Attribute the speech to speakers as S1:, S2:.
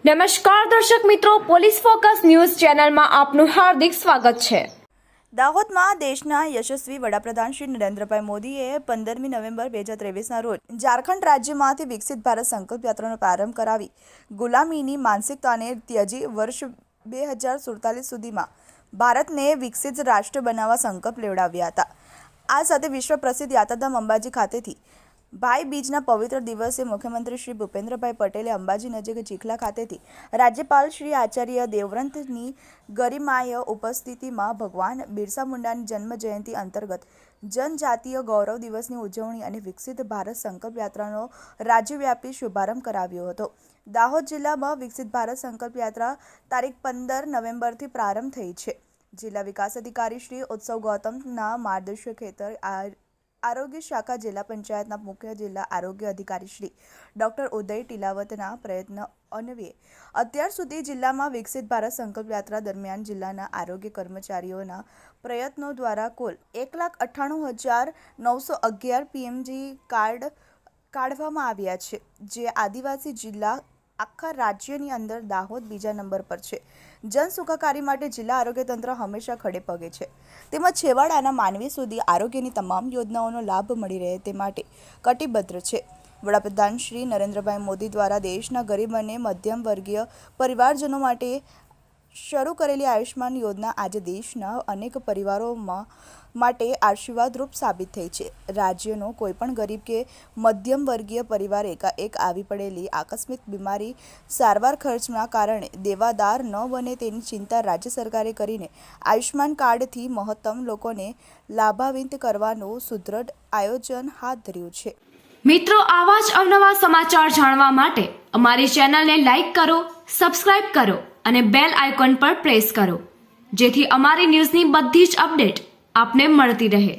S1: નમસ્કાર દર્શક મિત્રો, પોલીસ ફોકસ ન્યૂઝ ચેનલમાં આપનું હાર્દિક સ્વાગત છે।
S2: દાહોદમાં દેશના યશસ્વી વડાપ્રધાન શ્રી નરેન્દ્રભાઈ મોદીએ 15મી નવેમ્બર 2023ના રોજ ઝારખંડ રાજ્યમાંથી વિકસિત ભારત સંકલ્પ યાત્રાનો પ્રારંભ કરાવી ગુલામીની માનસિકતાને ત્યજી વર્ષ 2047 સુધીમાં ભારતને વિકસિત રાષ્ટ્ર બનાવવા સંકલ્પ લેવડાવ્યા હતા। આ સાથે વિશ્વ પ્રસિદ્ધ યાત્રાધામ અંબાજી ખાતેથી ભાઈ બીજના પવિત્ર દિવસે મુખ્યમંત્રી શ્રી ભૂપેન્દ્રભાઈ પટેલે અંબાજી નજીક ચીખલા ખાતેથી રાજ્યપાલ શ્રી આચાર્ય દેવવ્રતની ગરિમાય ઉપસ્થિતિમાં ભગવાન બિરસા મુંડાની જન્મ જયંતિ અંતર્ગત જનજાતીય ગૌરવ દિવસની ઉજવણી અને વિકસિત ભારત સંકલ્પ યાત્રાનો રાજ્યવ્યાપી શુભારંભ કરાવ્યો હતો। દાહોદ જિલ્લામાં વિકસિત ભારત સંકલ્પ યાત્રા તારીખ 15 નવેમ્બરથી પ્રારંભ થઈ છે। જિલ્લા વિકાસ અધિકારી શ્રી ઉત્સવ ગૌતમના માર્ગદર્શક હેઠળ આરોગ્ય શાખા જિલ્લા પંચાયતના મુખ્ય જિલ્લા આરોગ્ય અધિકારી શ્રી ડોક્ટર ઉદય ટીલાવતના પ્રયત્ન અન્વયે અત્યાર સુધી જિલ્લામાં વિકસિત ભારત સંકલ્પ યાત્રા દરમિયાન જિલ્લાના આરોગ્ય કર્મચારીઓના પ્રયત્નો દ્વારા કુલ 1,98,911 પીએમજી કાર્ડ કાઢવામાં આવ્યા છે, જે આદિવાસી જિલ્લા આખા રાજ્યની અંદર દાહોદ બીજા નંબર પર છે। જન સુખાકારી માટે જિલ્લા આરોગ્ય તંત્ર હંમેશા ખડે પગે છે, તેમજ છેવાડાના માનવી સુધી આરોગ્યની તમામ યોજનાઓનો લાભ મળી રહે તે માટે કટિબદ્ધ છે। વડાપ્રધાન શ્રી નરેન્દ્રભાઈ મોદી દ્વારા દેશના ગરીબ અને મધ્યમ વર્ગીય પરિવારજનો માટે શરૂ કરેલી આયુષ્માન યોજના આજે દેશના અનેક પરિવારોમાં માટે આશીર્વાદરૂપ સાબિત થઈ છે। રાજ્યનો કોઈપણ ગરીબ કે મધ્યમ વર્ગીય પરિવાર એકાએક આવી પડેલી આકસ્મિક બીમારી સારવાર ખર્ચના કારણે દેવાદાર ન બને તેની ચિંતા રાજ્ય સરકારે કરીને આયુષ્માન કાર્ડથી મહત્તમ લોકોને લાભાન્વિત કરવાનું સુદૃઢ આયોજન હાથ ધર્યું છે।
S1: મિત્રો, આવા જ અવનવા સમાચાર જાણવા માટે અમારી ચેનલને લાઈક કરો, સબસ્ક્રાઇબ કરો અને બેલ આઇકોન પર પ્રેસ કરો, જેથી અમારી ન્યૂઝની બધી જ અપડેટ આપને મળતી રહે।